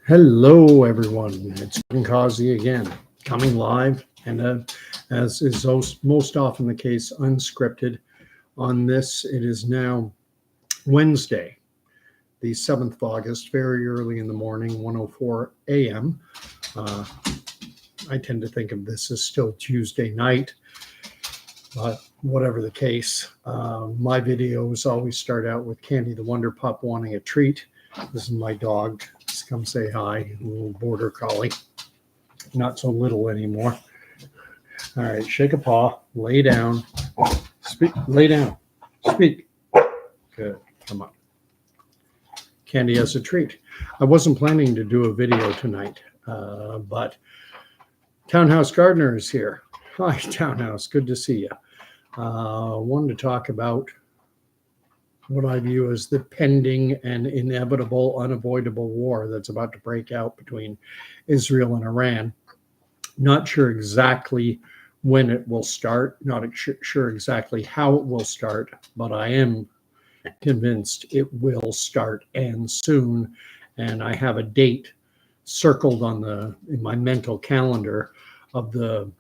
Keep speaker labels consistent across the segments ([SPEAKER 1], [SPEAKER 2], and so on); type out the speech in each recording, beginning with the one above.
[SPEAKER 1] Hello, everyone. It's Kazi again, coming live, and as is most often the case, unscripted. On this, it is now Wednesday, the 7th of August, very early in the morning, 1:04 a.m. I tend to think of this as still Tuesday night, but whatever the case, my videos always start out with Candy the Wonder Pup wanting a treat. This is my dog. Just come say hi, a little border collie. Not so little anymore. All right, shake a paw, lay down, speak, lay down, speak. Good, come on. Candy has a treat. I wasn't planning to do a video tonight, but Townhouse Gardener is here. Hi, Townhouse, good to see you. Wanted to talk about what I view as the pending and inevitable, unavoidable war that's about to break out between Israel and Iran. Not sure exactly when it will start, not sure exactly how it will start, but I am convinced it will start, and soon. And I have a date circled in my mental calendar of the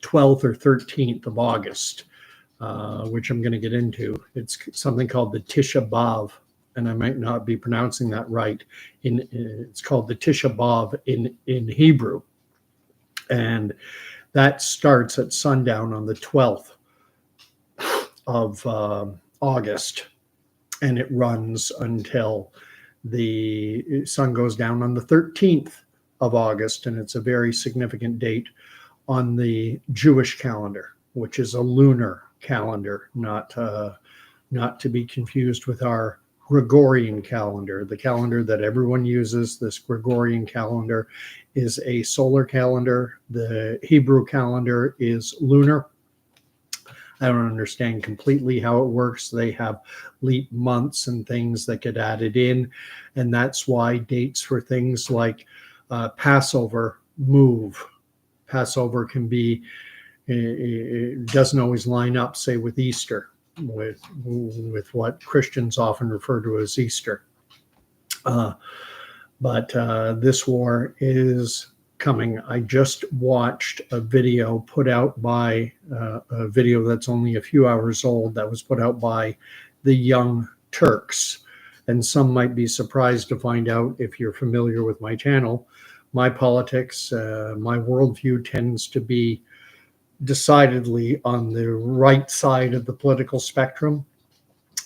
[SPEAKER 1] 12th or 13th of August. Which I'm going to get into. It's something called the Tisha B'Av, and I might not be pronouncing that right. It's called the Tisha B'Av in Hebrew, and that starts at sundown on the 12th of August, and it runs until the sun goes down on the 13th of August, and it's a very significant date on the Jewish calendar, which is a lunar calendar, not to be confused with our Gregorian calendar. The calendar that everyone uses, this Gregorian calendar, is a solar calendar. The Hebrew calendar is lunar. I don't understand completely how it works. They have leap months and things that get added in, and that's why dates for things like Passover move. Passover can be, it doesn't always line up, say, with Easter, with what Christians often refer to as Easter. But this war is coming. I just watched a video put out by, a video that's only a few hours old, that was put out by the Young Turks. And some might be surprised to find out, if you're familiar with my channel, my politics, my worldview tends to be decidedly on the right side of the political spectrum.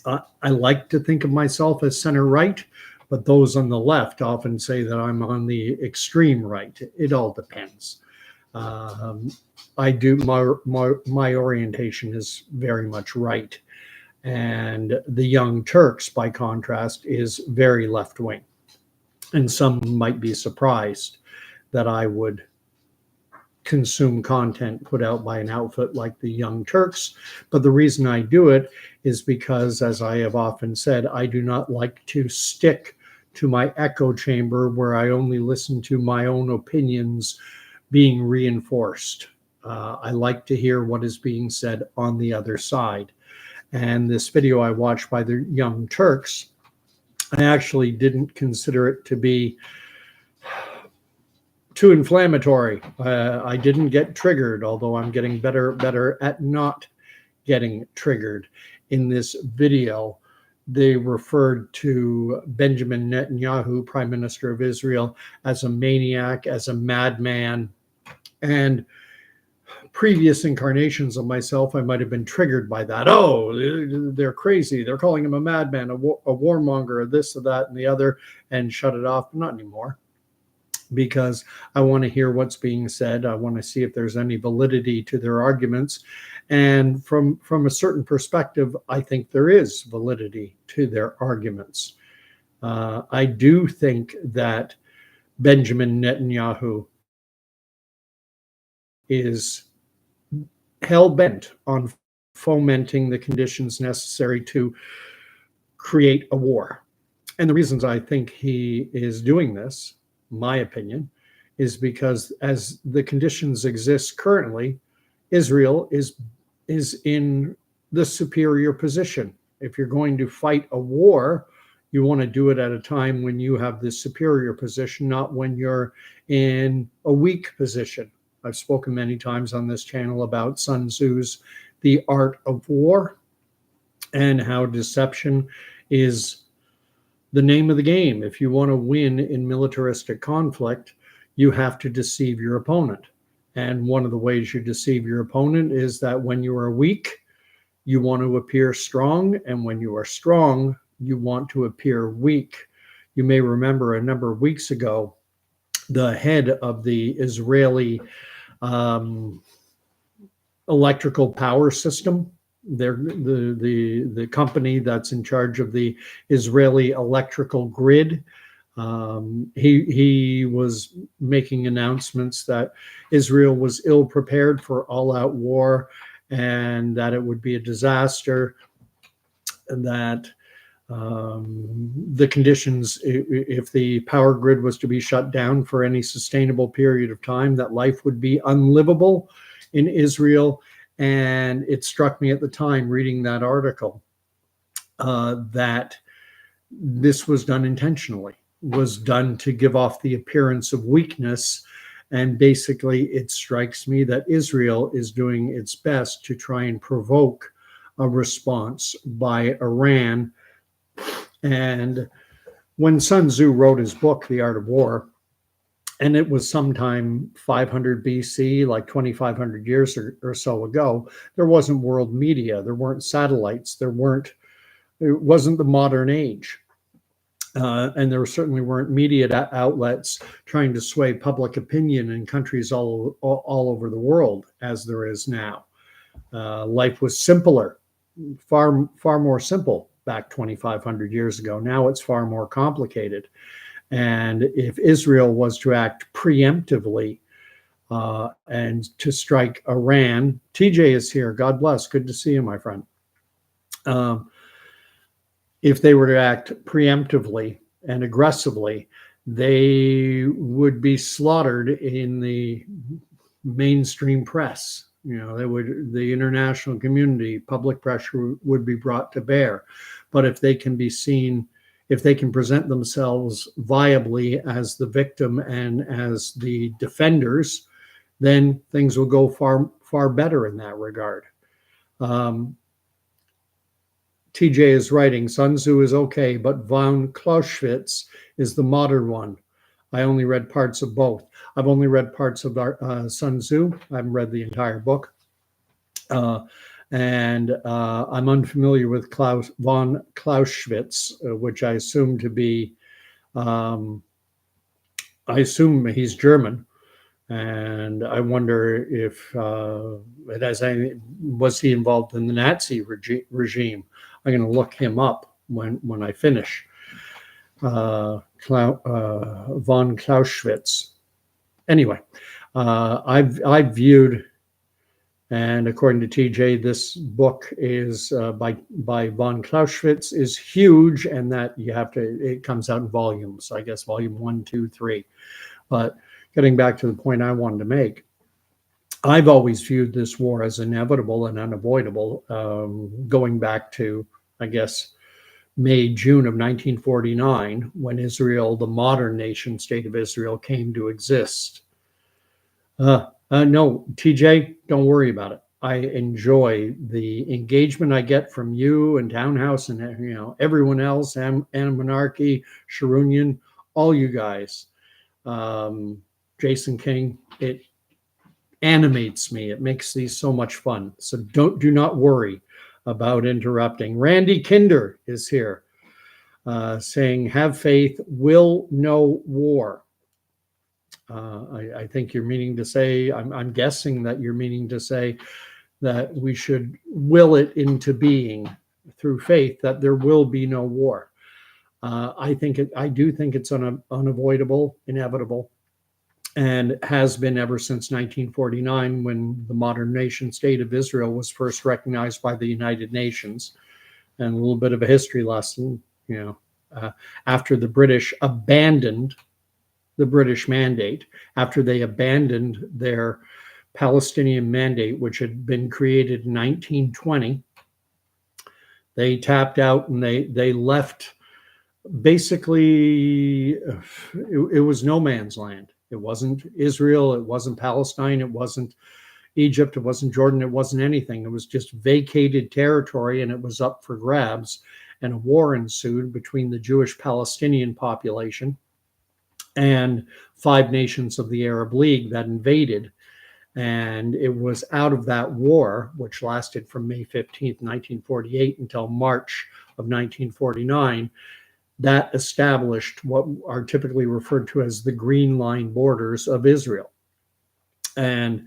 [SPEAKER 1] I like to think of myself as center right, but those on the left often say that I'm on the extreme right. It all depends. I do, my orientation is very much right. And the Young Turks, by contrast, is very left-wing. And some might be surprised that I would consume content put out by an outfit like the Young Turks. But the reason I do it is because, as I have often said, I do not like to stick to my echo chamber where I only listen to my own opinions being reinforced. I like to hear what is being said on the other side. And this video I watched by the Young Turks, I actually didn't consider it to be too inflammatory. I didn't get triggered, although I'm getting better at not getting triggered. In this video, they referred to Benjamin Netanyahu, Prime Minister of Israel, as a maniac, as a madman. And previous incarnations of myself, I might have been triggered by that. Oh, they're crazy. They're calling him a madman, a warmonger, this, or that, and the other, and shut it off. Not anymore. Because I want to hear what's being said. I want to see if there's any validity to their arguments. And from a certain perspective, I think there is validity to their arguments. I do think that Benjamin Netanyahu is hell-bent on fomenting the conditions necessary to create a war. And the reasons I think he is doing this, my opinion, is because as the conditions exist currently, Israel is in the superior position. If you're going to fight a war, You want to do it at a time when you have the superior position, not when you're in a weak position. I've spoken many times on this channel about Sun Tzu's The Art of War and how deception is the name of the game. If you want to win in militaristic conflict, you have to deceive your opponent. And one of the ways you deceive your opponent is that when you are weak, you want to appear strong. And when you are strong, you want to appear weak. You may remember a number of weeks ago, the head of the Israeli electrical power system, the company that's in charge of the Israeli electrical grid, he was making announcements that Israel was ill prepared for all-out war and that it would be a disaster, and that the conditions, if the power grid was to be shut down for any sustainable period of time, that life would be unlivable in Israel. And it struck me at the time reading that article that this was done intentionally, was done to give off the appearance of weakness. And basically, it strikes me that Israel is doing its best to try and provoke a response by Iran. And when Sun Tzu wrote his book, The Art of War, and it was sometime 500 BC, like 2,500 years or so ago, there wasn't world media, there weren't satellites, it wasn't the modern age. And there certainly weren't media outlets trying to sway public opinion in countries all over the world as there is now. Life was simpler, far more simple back 2,500 years ago. Now it's far more complicated. And if Israel was to act preemptively and to strike Iran, TJ is here. God bless. Good to see you, my friend. If they were to act preemptively and aggressively, they would be slaughtered in the mainstream press. The international community, public pressure would be brought to bear. But if they can be seen, if they can present themselves viably as the victim and as the defenders, then things will go far better in that regard. TJ is writing, Sun Tzu is okay, but von Clausewitz is the modern one. I only read parts of both. I've only read parts of Sun Tzu. I haven't read the entire book. And I'm unfamiliar with von Clausewitz, which I assume to be, I assume he's German. And I wonder if was he involved in the Nazi regime? I'm going to look him up when I finish. Von Clausewitz. Anyway, I've viewed, and according to TJ, this book is by von Clausewitz is huge, and that it comes out in volumes. I guess volume 1, 2, 3. But getting back to the point I wanted to make, I've always viewed this war as inevitable and unavoidable, going back to, I guess, May, June of 1949, when Israel, the modern nation state of Israel, came to exist. No, TJ, don't worry about it. I enjoy the engagement I get from you and Townhouse and everyone else, and Monarchy, Sharunian, all you guys. Jason King, it animates me. It makes these so much fun. So do not worry about interrupting. Randy Kinder is here, saying, have faith, will no war. I think you're meaning to say, I'm guessing that you're meaning to say that we should will it into being through faith that there will be no war. I do think it's unavoidable, inevitable, and has been ever since 1949, when the modern nation state of Israel was first recognized by the United Nations. And a little bit of a history lesson, after the British abandoned the British mandate, after they abandoned their Palestinian mandate, which had been created in 1920, they tapped out and they left basically, it was no man's land. It wasn't Israel. It wasn't Palestine. It wasn't Egypt. It wasn't Jordan. It wasn't anything. It was just vacated territory, and it was up for grabs. And a war ensued between the Jewish Palestinian population and 5 nations of the Arab League that invaded. And it was out of that war, which lasted from May 15th, 1948 until March of 1949, that established what are typically referred to as the Green Line borders of Israel. And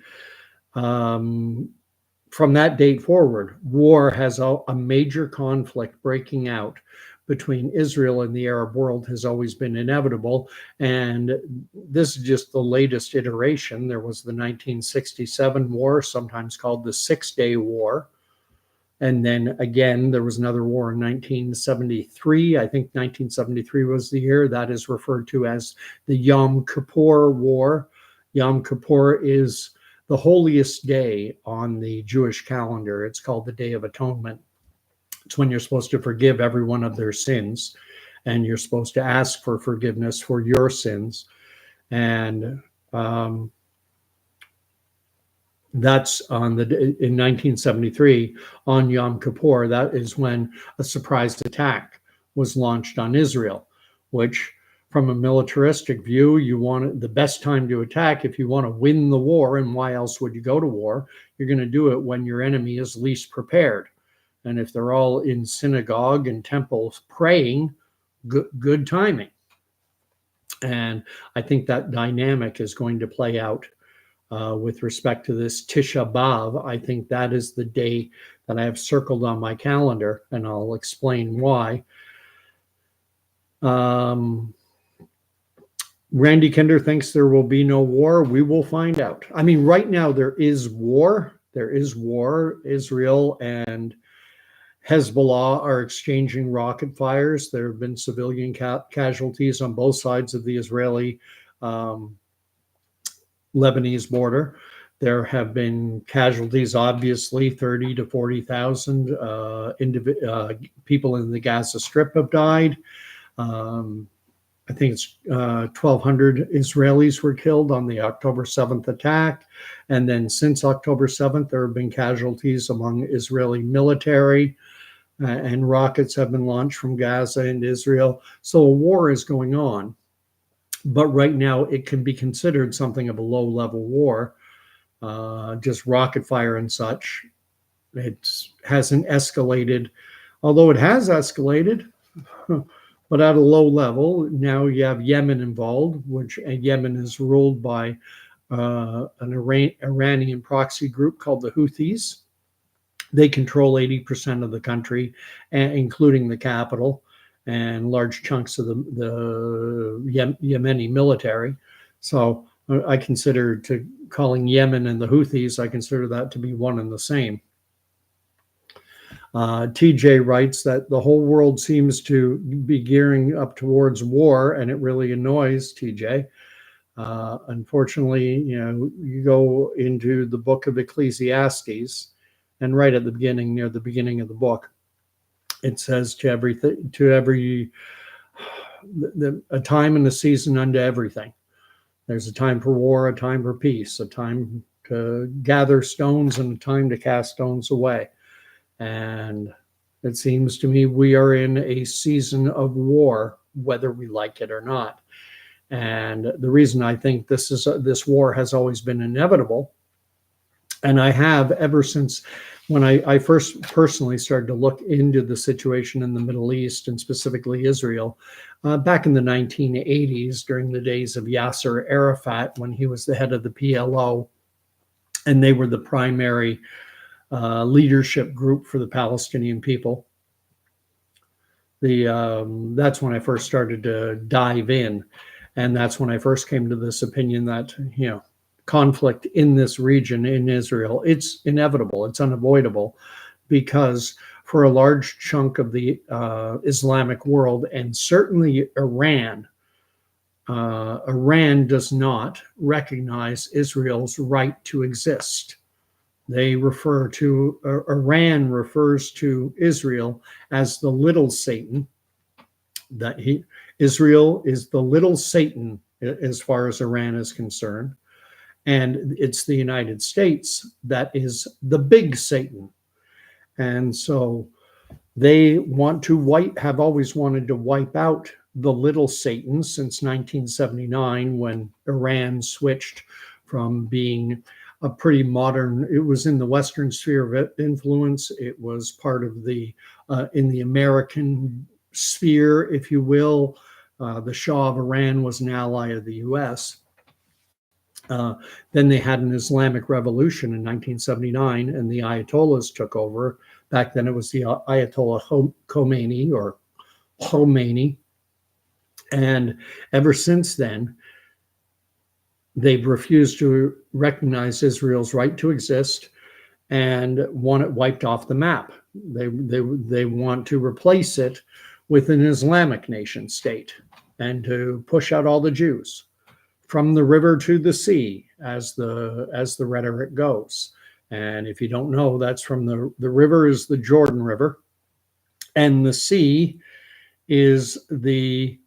[SPEAKER 1] from that date forward, war has a major conflict breaking out between Israel and the Arab world has always been inevitable. And this is just the latest iteration. There was the 1967 war, sometimes called the 6-Day War. And then again, there was another war in 1973. I think 1973 was the year that is referred to as the Yom Kippur War. Yom Kippur is the holiest day on the Jewish calendar. It's called the Day of Atonement. It's when you're supposed to forgive everyone of their sins, and you're supposed to ask for forgiveness for your sins. And that's on in 1973 on Yom Kippur. That is when a surprise attack was launched on Israel, which, from a militaristic view, you want the best time to attack if you want to win the war. And why else would you go to war? You're going to do it when your enemy is least prepared. And if they're all in synagogue and temples praying, good timing. And I think that dynamic is going to play out with respect to this Tisha B'Av. I think that is the day that I have circled on my calendar, and I'll explain why. Randy Kinder thinks there will be no war. We will find out. I mean, right now there is war. There is war. Israel and Hezbollah are exchanging rocket fires. There have been civilian casualties on both sides of the Israeli Lebanese border. There have been casualties, obviously, 30 to 40,000 people in the Gaza Strip have died. I think it's 1,200 Israelis were killed on the October 7th attack. And then since October 7th, there have been casualties among Israeli military, and rockets have been launched from Gaza and Israel. So a war is going on. But right now, it can be considered something of a low-level war, just rocket fire and such. It hasn't escalated, although it has escalated, but at a low level. Now you have Yemen involved, which Yemen is ruled by an Iranian proxy group called the Houthis. They control 80% of the country, including the capital and large chunks of the Yemeni military. So I consider calling Yemen and the Houthis, I consider that to be one and the same. TJ writes that the whole world seems to be gearing up towards war, and it really annoys TJ. Unfortunately, you go into the book of Ecclesiastes, and right at the beginning, near the beginning of the book, it says a time and a season unto everything. There's a time for war, a time for peace, a time to gather stones, and a time to cast stones away. And it seems to me we are in a season of war, whether we like it or not. And the reason I think this war has always been inevitable, and I have ever since when I first personally started to look into the situation in the Middle East, and specifically Israel, back in the 1980s, during the days of Yasser Arafat, when he was the head of the PLO, and they were the primary leadership group for the Palestinian people. That's when I first started to dive in, and that's when I first came to this opinion that conflict in this region in Israel, it's inevitable, it's unavoidable, because for a large chunk of the Islamic world, and certainly Iran does not recognize Israel's right to exist. Iran refers to Israel as the little Satan, that Israel is the little Satan as far as Iran is concerned, and it's the United States that is the big Satan. And so they have always wanted to wipe out the little Satan since 1979, when Iran switched from being a pretty modern, it was in the Western sphere of influence. It was part of in the American sphere, if you will. The Shah of Iran was an ally of the US. Then they had an Islamic revolution in 1979, and the Ayatollahs took over. Back then it was the Ayatollah Khomeini. And ever since then, they've refused to recognize Israel's right to exist and want it wiped off the map. They want to replace it with an Islamic nation state and to push out all the Jews from the river to the sea, as the rhetoric goes. And if you don't know, that's from the river is the Jordan River, and the sea is the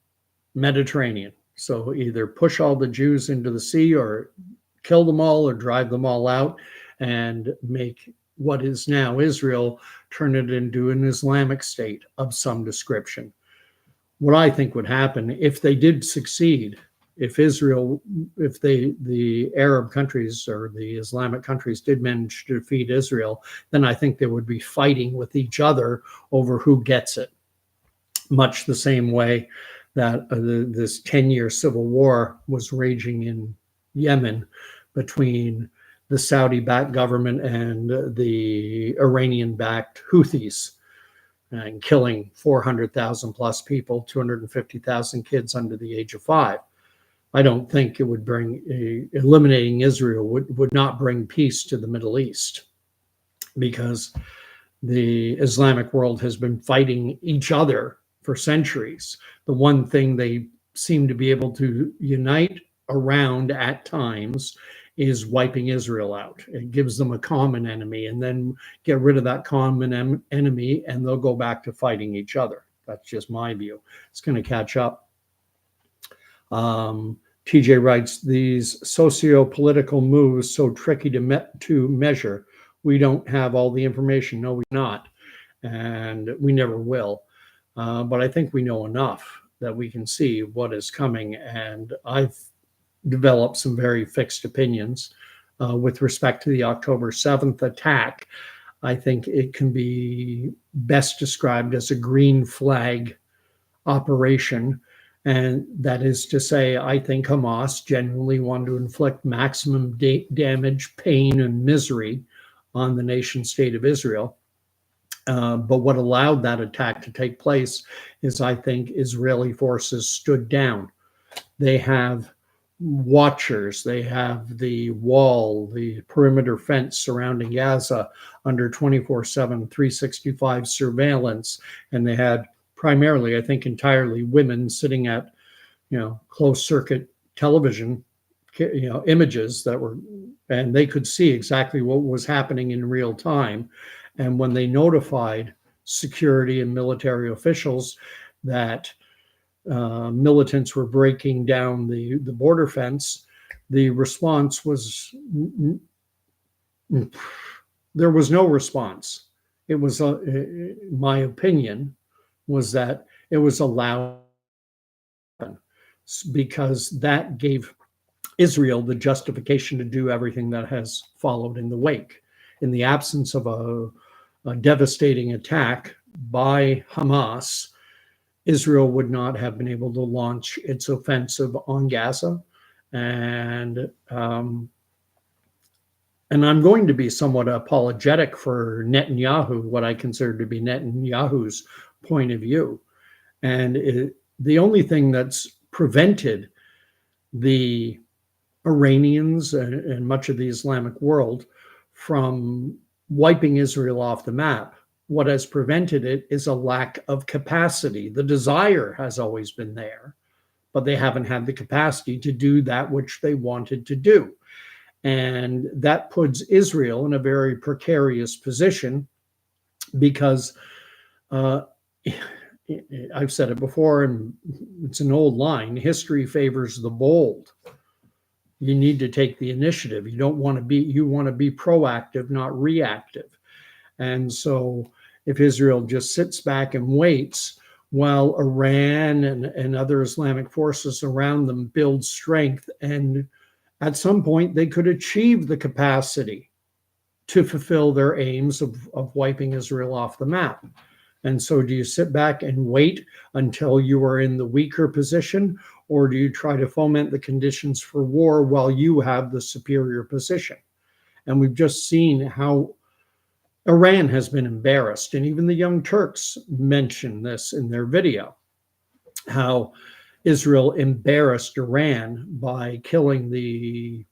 [SPEAKER 1] Mediterranean. So either push all the Jews into the sea, or kill them all, or drive them all out, and make what is now Israel, turn it into an Islamic state of some description. What I think would happen if they did succeed, if the Arab countries or the Islamic countries did manage to defeat Israel, then I think they would be fighting with each other over who gets it. Much the same way that this 10-year civil war was raging in Yemen between the Saudi-backed government and the Iranian-backed Houthis, and killing 400,000 plus people, 250,000 kids under the age of 5. I don't think it would eliminating Israel would not bring peace to the Middle East, because the Islamic world has been fighting each other for centuries. The one thing they seem to be able to unite around at times is wiping Israel out. It gives them a common enemy, and then get rid of that common enemy and they'll go back to fighting each other. That's just my view. It's going to catch up. TJ writes, these socio-political moves so tricky to measure. We don't have all the information. No, we're not. And we never will. But I think we know enough that we can see what is coming. And I've developed some very fixed opinions with respect to the October 7th attack. I think it can be best described as a green flag operation. And that is to say, I think Hamas genuinely wanted to inflict maximum damage, pain, and misery on the nation state of Israel. But what allowed that attack to take place is, I think, Israeli forces stood down. They have watchers, they have the wall, the perimeter fence surrounding Gaza under 24/7, 365 surveillance, and they had primarily, I think, entirely women sitting at, closed circuit television, images that were, and they could see exactly what was happening in real time. And when they notified security and military officials that militants were breaking down the border fence, the response was, there was no response. It was, my opinion was that it was allowed, because that gave Israel the justification to do everything that has followed in the wake. In the absence of a devastating attack by Hamas, Israel would not have been able to launch its offensive on Gaza. And I'm going to be somewhat apologetic for Netanyahu, what I consider to be Netanyahu's point of view. And the only thing that's prevented the Iranians and much of the Islamic world from wiping Israel off the map, what has prevented it is a lack of capacity. The desire has always been there, but they haven't had the capacity to do that which they wanted to do. And that puts Israel in a very precarious position, because I've said it before, and it's an old line: history favors the bold. You need to take the initiative. You want to be proactive, not reactive. And so if Israel just sits back and waits while Iran and other Islamic forces around them build strength, and at some point they could achieve the capacity to fulfill their aims of wiping Israel off the map. And so, do you sit back and wait until you are in the weaker position, or do you try to foment the conditions for war while you have the superior position? And we've just seen how Iran has been embarrassed, and even the Young Turks mention this in their video, how Israel embarrassed Iran by killing the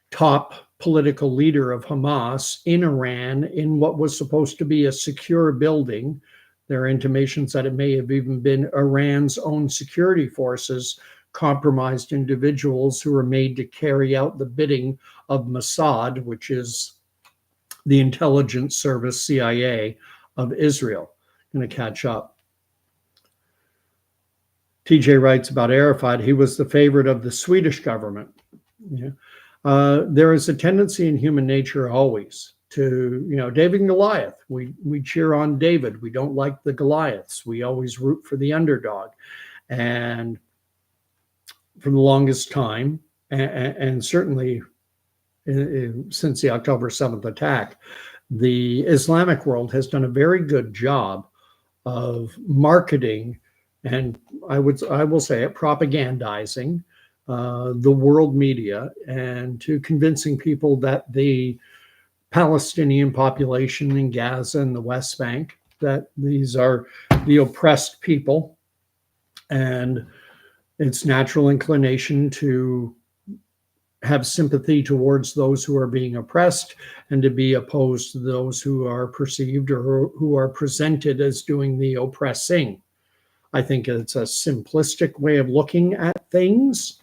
[SPEAKER 1] top political leader of Hamas in Iran in what was supposed to be a secure building. There are intimations that it may have even been Iran's own security forces, compromised individuals who were made to carry out the bidding of Mossad, which is the intelligence service, CIA, of Israel. Going to catch up. TJ writes about Arafat. He was the favorite of the Swedish government. Yeah. There is a tendency in human nature always to, David and Goliath. We cheer on David. We don't like the Goliaths. We always root for the underdog. And for the longest time, and certainly since the October 7th attack, the Islamic world has done a very good job of marketing, and I will say it, propagandizing the world media, and to convincing people that the Palestinian population in Gaza and the West Bank, that these are the oppressed people, and its natural inclination to have sympathy towards those who are being oppressed and to be opposed to those who are perceived or who are presented as doing the oppressing. I think it's a simplistic way of looking at things,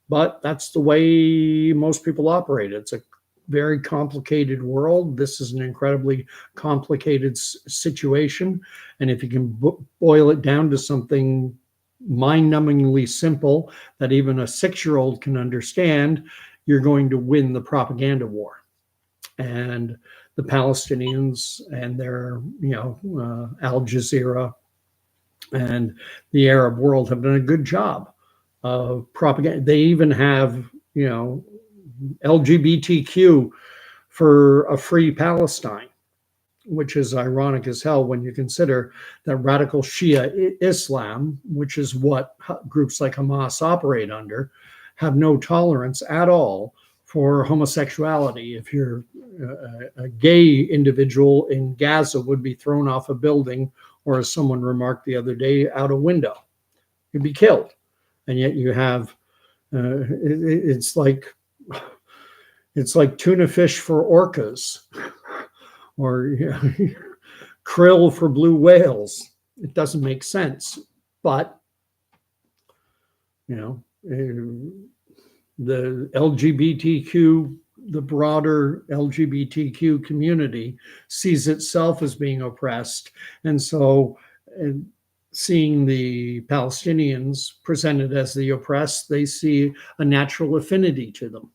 [SPEAKER 1] but that's the way most people operate. It's a very complicated world. This is an incredibly complicated situation. And if you can boil it down to something mind-numbingly simple that even a 6-year-old can understand, you're going to win the propaganda war. And the Palestinians and their, Al Jazeera and the Arab world have done a good job of propaganda. They even have, LGBTQ for a free Palestine, which is ironic as hell when you consider that radical Shia Islam, which is what groups like Hamas operate under, have no tolerance at all for homosexuality. If you're a gay individual in Gaza, would be thrown off a building, or as someone remarked the other day, out a window. You'd be killed. And yet you have, it's like tuna fish for orcas, or krill for blue whales. It doesn't make sense. But, the LGBTQ, the broader LGBTQ community sees itself as being oppressed. And so seeing the Palestinians presented as the oppressed, they see a natural affinity to them.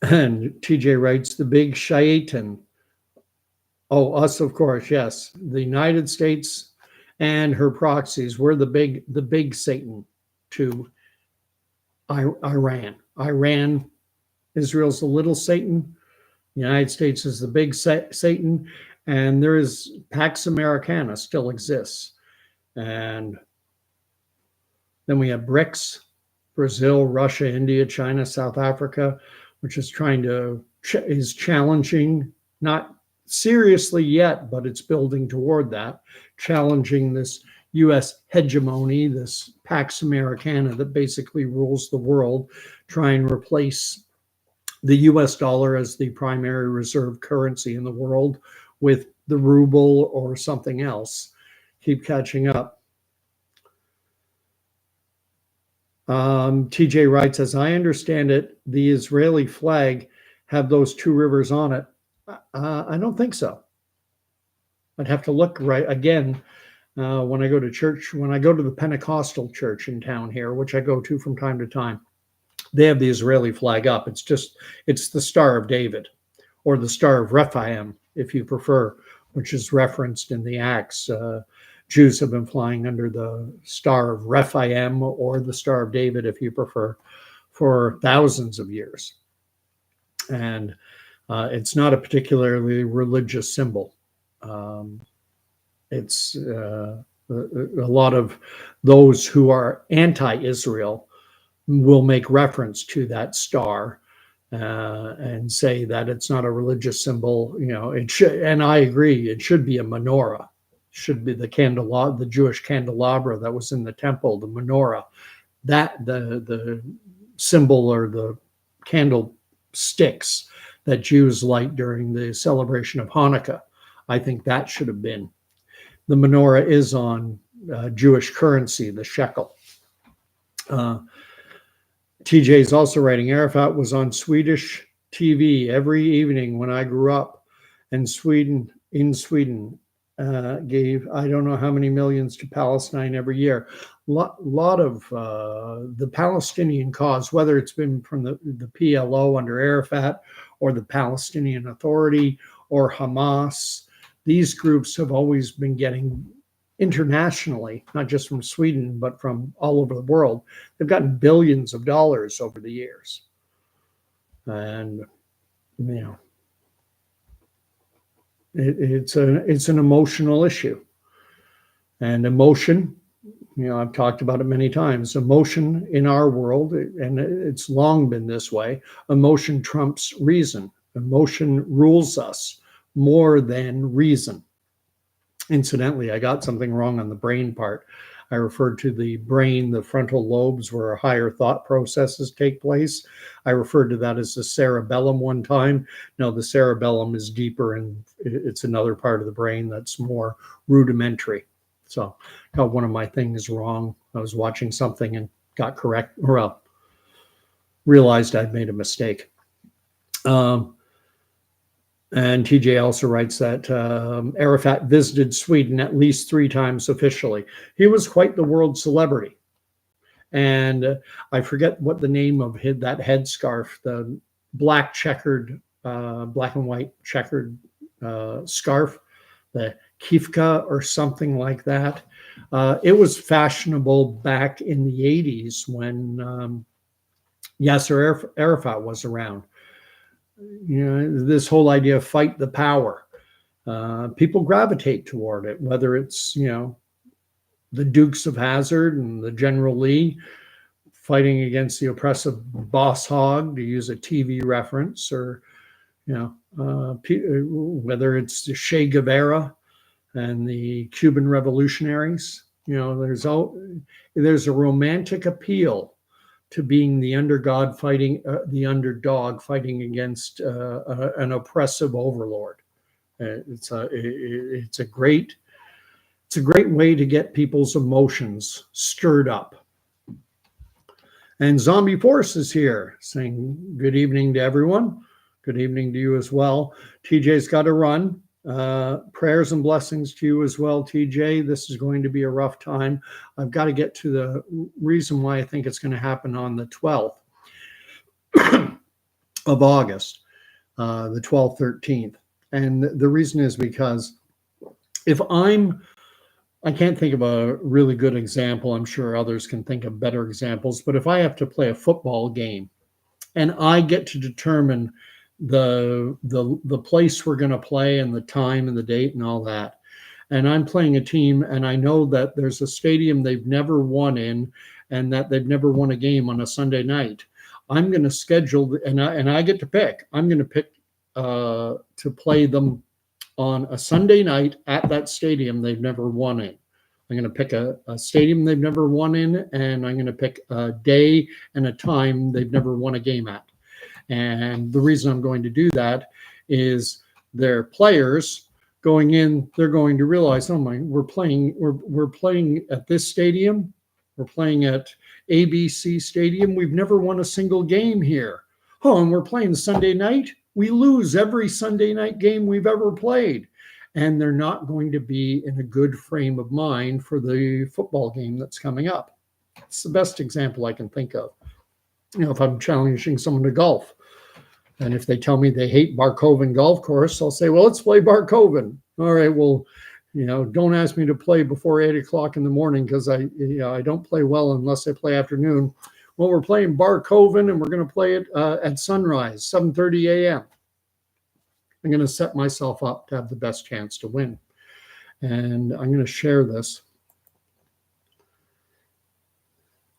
[SPEAKER 1] And TJ writes, the big shaitan. Oh, us, of course, yes. The United States and her proxies were the big Satan to Iran. Israel's the little Satan. The United States is the big Satan. And there is Pax Americana still exists. And then we have BRICS, Brazil, Russia, India, China, South Africa, which is is challenging, not seriously yet, but it's building toward that, challenging this U.S. hegemony, this Pax Americana that basically rules the world, try and replace the U.S. dollar as the primary reserve currency in the world with the ruble or something else. Keep catching up. TJ writes, as I understand it, the Israeli flag have those two rivers on it I don't think so. I'd have to look right again when I go to church. When I go to the Pentecostal church in town here, which I go to from time to time, they have the Israeli flag up. It's the Star of David, or the Star of Rephaim, if you prefer, which is referenced in the Acts. Jews have been flying under the Star of Rephaim, or the Star of David, if you prefer, for thousands of years. And it's not a particularly religious symbol. It's a lot of those who are anti-Israel will make reference to that star and say that it's not a religious symbol. It should, and I agree, it should be a menorah. Should be the candelabra, the Jewish candelabra that was in the temple, the menorah. That the symbol, or the candlesticks that Jews light during the celebration of Hanukkah, I think that should have been. The menorah is on Jewish currency, the shekel. TJ is also writing, Arafat was on Swedish TV every evening when I grew up, and Sweden gave, I don't know how many millions to Palestine every year. Lot of the Palestinian cause, whether it's been from the PLO under Arafat, or the Palestinian Authority, or Hamas, these groups have always been getting internationally, not just from Sweden, but from all over the world. They've gotten billions of dollars over the years. And, it's an emotional issue. And emotion, I've talked about it many times, emotion in our world, and it's long been this way, emotion trumps reason. Emotion rules us more than reason. Incidentally, I got something wrong on the brain part. I referred to the brain, the frontal lobes, where higher thought processes take place. I referred to that as the cerebellum one time. No, the cerebellum is deeper, and it's another part of the brain that's more rudimentary. So got one of my things wrong. I was watching something and got correct, or realized I'd made a mistake. And TJ also writes that Arafat visited Sweden at least 3 times officially. He was quite the world celebrity. And I forget what the name of that headscarf, the black and white checkered scarf, the kifka or something like that. It was fashionable back in the 80s when Yasser Arafat was around. This whole idea of fight the power. People gravitate toward it, whether it's, the Dukes of Hazzard and the General Lee fighting against the oppressive boss hog, to use a TV reference, or, whether it's the Che Guevara and the Cuban revolutionaries. There's a romantic appeal to being the underdog fighting against an oppressive overlord. It's a great way to get people's emotions stirred up. And Zombie Force is here saying good evening to everyone. Good evening to you as well. TJ's got to run. Prayers and blessings to you as well, TJ. This is going to be a rough time. I've got to get to the reason why I think it's going to happen on the 12th of August, the 12th, 13th. And the reason is because if I can't think of a really good example. I'm sure others can think of better examples. But if I have to play a football game and I get to determine the place we're going to play and the time and the date and all that, and I'm playing a team and I know that there's a stadium they've never won in and that they've never won a game on a Sunday night, I'm going to schedule, and I get to pick. I'm going to pick to play them on a Sunday night at that stadium they've never won in. I'm going to pick a stadium they've never won in, and I'm going to pick a day and a time they've never won a game at. And the reason I'm going to do that is their players going in, they're going to realize, oh my, we're playing at this stadium. We're playing at ABC Stadium. We've never won a single game here. Oh, and we're playing Sunday night. We lose every Sunday night game we've ever played. And they're not going to be in a good frame of mind for the football game that's coming up. It's the best example I can think of. If I'm challenging someone to golf, and if they tell me they hate Barkoven Golf Course, I'll say, well, let's play Barkoven. All right, well, don't ask me to play before 8 o'clock in the morning because I don't play well unless I play afternoon. Well, we're playing Barkoven and we're going to play it at sunrise, 7:30 a.m. I'm going to set myself up to have the best chance to win. And I'm going to share this.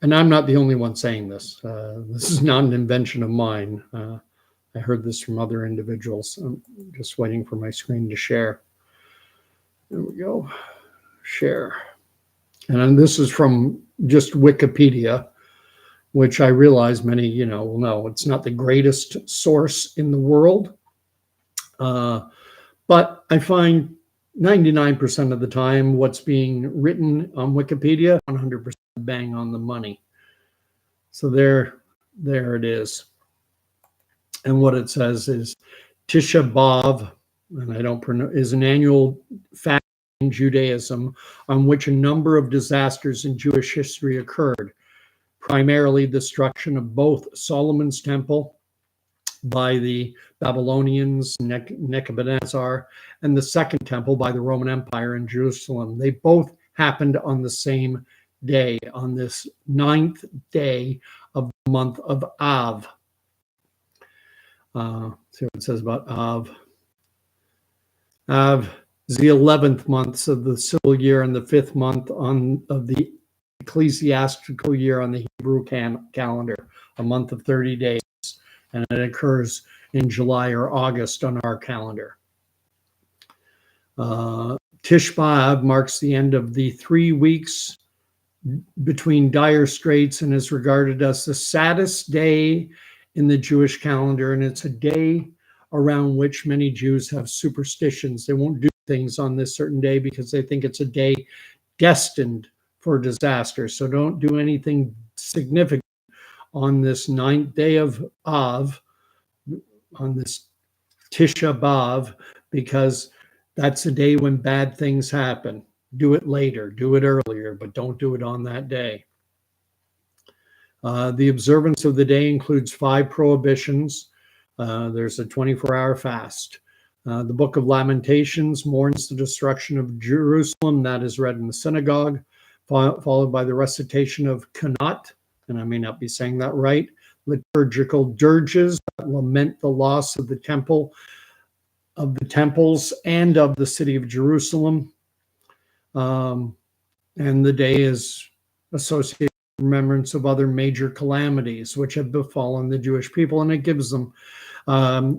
[SPEAKER 1] And I'm not the only one saying this. This is not an invention of mine. I heard this from other individuals. I'm just waiting for my screen to share. There we go. Share. And this is from just Wikipedia, which I realize many, will know it's not the greatest source in the world. But I find 99% of the time what's being written on Wikipedia, 100% bang on the money. So there it is. And what it says is Tisha B'Av, and I don't pronounce, is an annual fast in Judaism on which a number of disasters in Jewish history occurred, primarily the destruction of both Solomon's temple by the Babylonians, Nebuchadnezzar, and the Second Temple by the Roman Empire in Jerusalem. They both happened on the same day, on this 9th day of the month of Av. See what it says about Av. Av is the 11th month of the civil year and the 5th month of the ecclesiastical year on the Hebrew calendar, a month of 30 days. And it occurs in July or August on our calendar. Tish B'Av marks the end of the 3 weeks between dire straits and is regarded as the saddest day in the Jewish calendar. And it's a day around which many Jews have superstitions. They won't do things on this certain day because they think it's a day destined for disaster. So don't do anything significant on this 9th day of Av, on this Tisha B'Av, because that's a day when bad things happen. Do it later, do it earlier, but don't do it on that day. The observance of the day includes 5 prohibitions. There's a 24-hour fast. The Book of Lamentations mourns the destruction of Jerusalem. That is read in the synagogue, followed by the recitation of Kanat, and I may not be saying that right, liturgical dirges that lament the loss of the temple, of the temples, and of the city of Jerusalem. And the day is associated with remembrance of other major calamities which have befallen the Jewish people, and it gives them,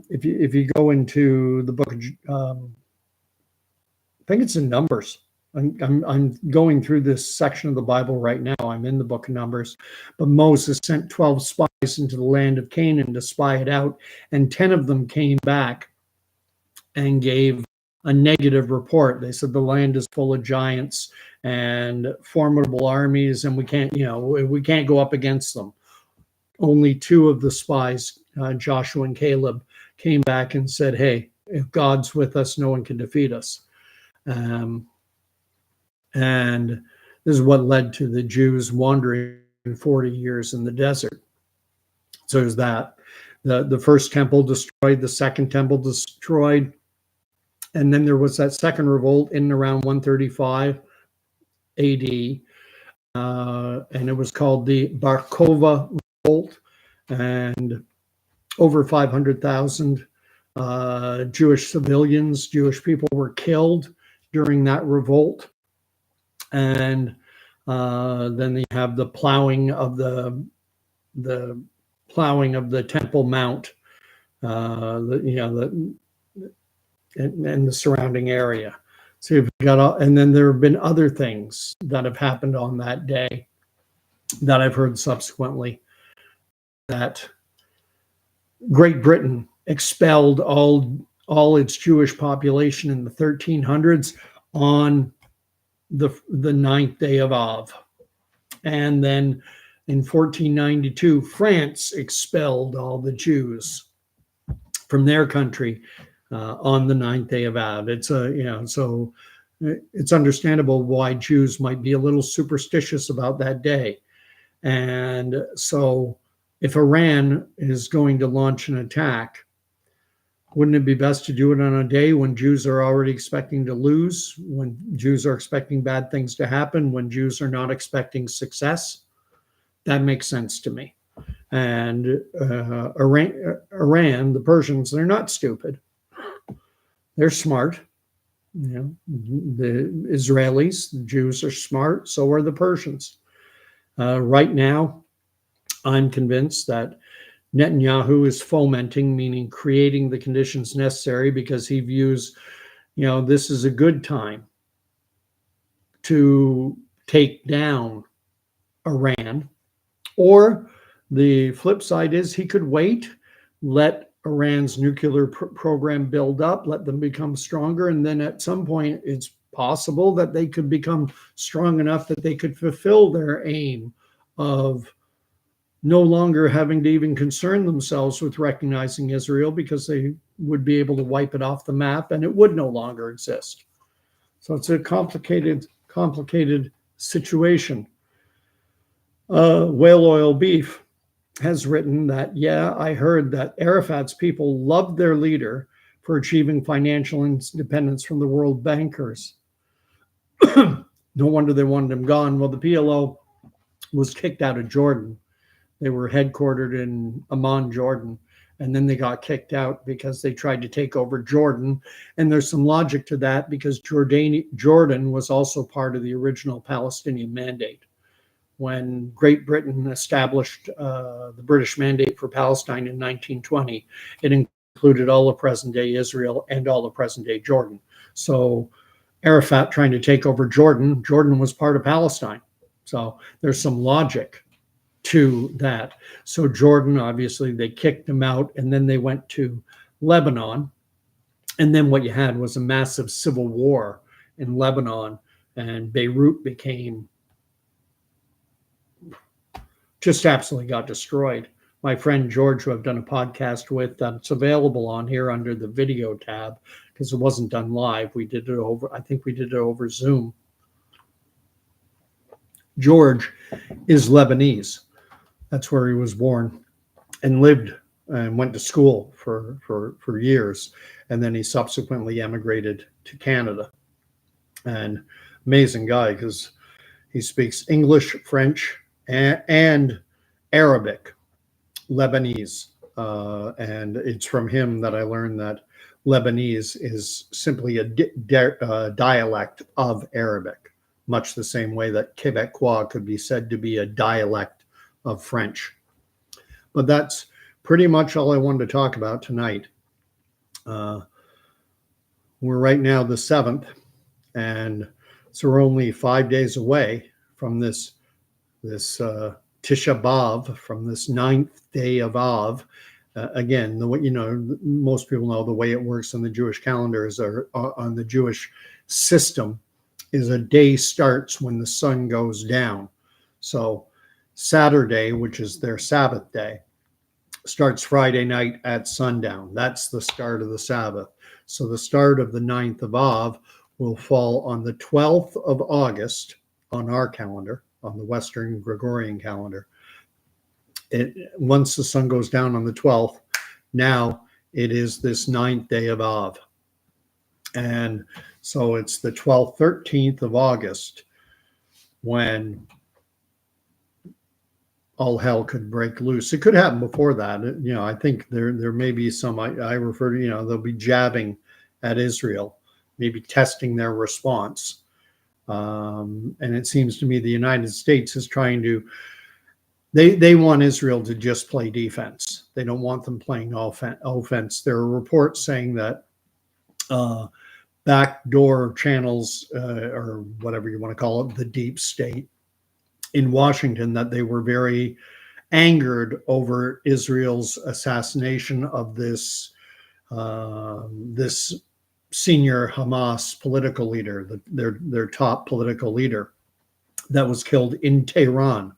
[SPEAKER 1] if you go into the book of, I think it's in Numbers. I'm going through this section of the Bible right now. I'm in the book of Numbers. But Moses sent 12 spies into the land of Canaan to spy it out, and 10 of them came back and gave a negative report. They said the land is full of giants and formidable armies, and we can't go up against them. Only 2 of the spies, Joshua and Caleb, came back and said, hey, if God's with us, no one can defeat us. And this is what led to the Jews wandering 40 years in the desert. So there's that. The first temple destroyed, the second temple destroyed. And then there was that second revolt in around 135 AD. And it was called the Bar Kokhba Revolt. And over 500,000 Jewish civilians, Jewish people were killed during that revolt. And then they have the plowing of the Temple Mount, and the surrounding area. So you've got, and then there have been other things that have happened on that day that I've heard subsequently, that Great Britain expelled all its Jewish population in the 1300s on the 9th day of Av. And then in 1492, France expelled all the Jews. from their country on the 9th day of Av. It's so it's understandable why Jews might be a little superstitious about that day. And so if Iran is going to launch an attack, wouldn't it be best to do it on a day when Jews are already expecting to lose, when Jews are expecting bad things to happen, when Jews are not expecting success? That makes sense to me. And Iran, the Persians, they're not stupid. They're smart. The Israelis, the Jews are smart. So are the Persians. Right now, I'm convinced that Netanyahu is fomenting, meaning creating the conditions necessary, because he views, this is a good time to take down Iran. Or the flip side is he could wait, let Iran's nuclear program build up, let them become stronger, and then at some point it's possible that they could become strong enough that they could fulfill their aim of no longer having to even concern themselves with recognizing Israel, because they would be able to wipe it off the map and it would no longer exist. So it's a complicated situation. Whale Oil Beef has written that, I heard that Arafat's people loved their leader for achieving financial independence from the world bankers. No wonder they wanted him gone. Well, the PLO was kicked out of Jordan. They were headquartered in Amman, Jordan, and then they got kicked out because they tried to take over Jordan. And there's some logic to that, because Jordan was also part of the original Palestinian Mandate. When Great Britain established the British Mandate for Palestine in 1920, it included all of present-day Israel and all of present-day Jordan. So Arafat trying to take over Jordan was part of Palestine. So there's some logic to that. So Jordan, obviously, they kicked him out, and then they went to Lebanon. And then what you had was a massive civil war in Lebanon, and Beirut just absolutely got destroyed. My friend George, who I've done a podcast with, it's available on here under the video tab, because it wasn't done live. I think we did it over Zoom. George is Lebanese. That's where he was born and lived and went to school for years. And then he subsequently emigrated to Canada. And amazing guy, because he speaks English, French, and Arabic, Lebanese. And it's from him that I learned that Lebanese is simply a dialect of Arabic, much the same way that Quebecois could be said to be a dialect of French. But that's pretty much all I wanted to talk about tonight. We're right now the 7th, and so we're only 5 days away from this Tisha B'Av, from this 9th day of Av. Again, most people know the way it works on the Jewish calendar is on the Jewish system is a day starts when the sun goes down. So Saturday, which is their Sabbath day, starts Friday night at sundown. That's the start of the Sabbath. So the start of the 9th of Av will fall on the 12th of August on our calendar, on the Western Gregorian calendar. Once the sun goes down on the 12th, now it is this 9th day of Av. And so it's the 12th, 13th of August when all hell could break loose. It could happen before that. I think there may be some, I refer to, they'll be jabbing at Israel, maybe testing their response. And it seems to me the United States is trying to, they want Israel to just play defense. They don't want them playing offense. There are reports saying that backdoor channels, or whatever you want to call it, the deep state in Washington, that they were very angered over Israel's assassination of this senior Hamas political leader, their top political leader, that was killed in Tehran.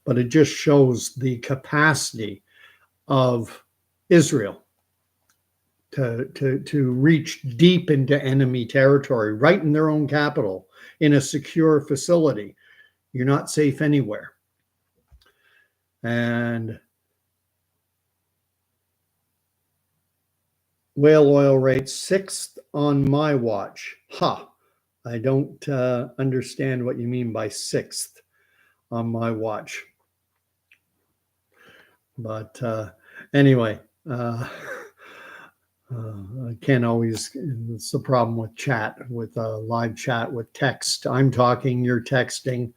[SPEAKER 1] But it just shows the capacity of Israel to reach deep into enemy territory, right in their own capital, in a secure facility. You're not safe anywhere. And whale oil rates 6th on my watch. I don't understand what you mean by 6th on my watch. But anyway, I can't always, it's the problem with chat, with live chat, with text. I'm talking, you're texting.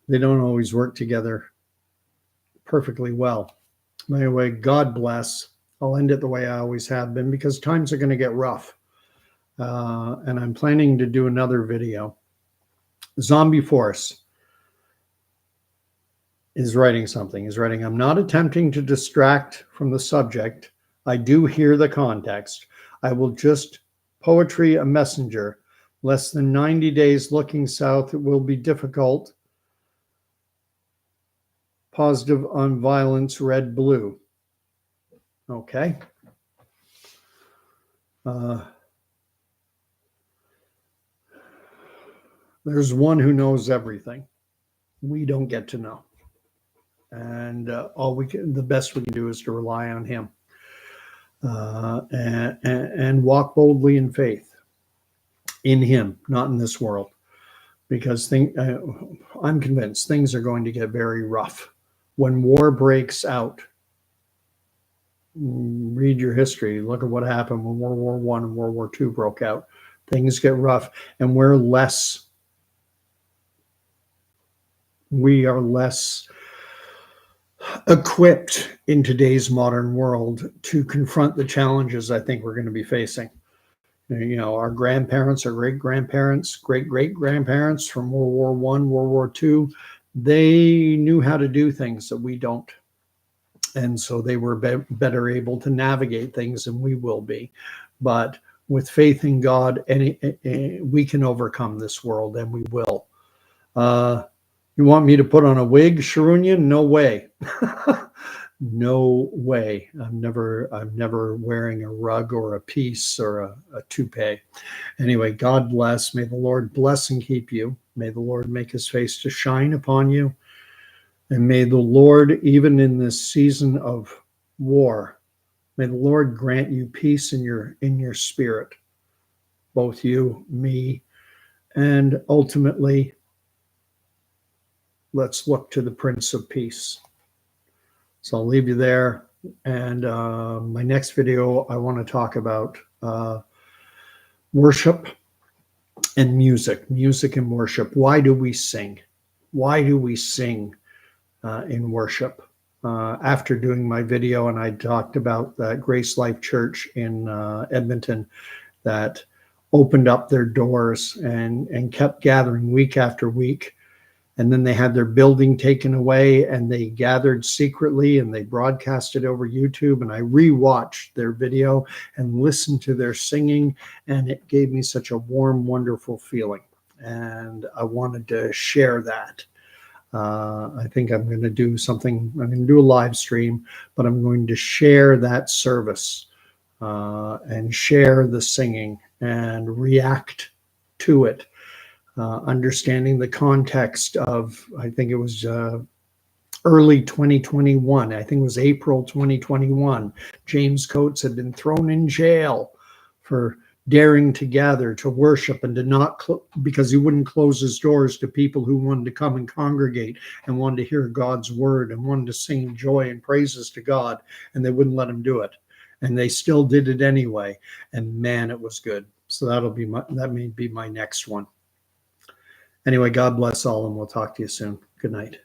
[SPEAKER 1] They don't always work together perfectly well. Anyway, God bless. I'll end it the way I always have been, because times are going to get rough. And I'm planning to do another video. Zombie Force is writing something. He's writing, I'm not attempting to distract from the subject. I do hear the context. I will just poetry a messenger. Less than 90 days looking south. It will be difficult. Positive on violence, red, blue. Okay. There's one who knows everything. We don't get to know. And the best we can do is to rely on him. And walk boldly in faith in him, not in this world, because I'm convinced things are going to get very rough when war breaks out. Read your history. Look at what happened when World War I and World War II broke out. Things get rough, and we are less equipped in today's modern world to confront the challenges I think we're going to be facing. You know, our grandparents, our great-grandparents, great-great-grandparents from World War I, World War II, they knew how to do things that we don't. And so they were better able to navigate things than we will be. But with faith in God, we can overcome this world, and we will. You want me to put on a wig, Sharunian? No way. No way. I'm never wearing a rug or a piece or a toupee. Anyway, God bless. May the Lord bless and keep you. May the Lord make his face to shine upon you. And may the Lord, even in this season of war, may the Lord grant you peace in your spirit, both you, me, and ultimately, let's look to the Prince of Peace. So I'll leave you there. And my next video, I want to talk about worship and music and worship. Why do we sing? Why do we sing in worship? After doing my video, and I talked about that Grace Life Church in Edmonton that opened up their doors and kept gathering week after week. And then they had their building taken away, and they gathered secretly, and they broadcasted over YouTube. And I rewatched their video and listened to their singing, and it gave me such a warm, wonderful feeling. And I wanted to share that. I think I'm going to do something. I'm going to do a live stream, but I'm going to share that service and share the singing and react to it. Understanding the context of, I think it was early 2021. I think it was April 2021. James Coates had been thrown in jail for daring to gather, to worship, and to not, because he wouldn't close his doors to people who wanted to come and congregate and wanted to hear God's word and wanted to sing joy and praises to God, and they wouldn't let him do it. And they still did it anyway. And man, it was good. So that may be my next one. Anyway, God bless all, and we'll talk to you soon. Good night.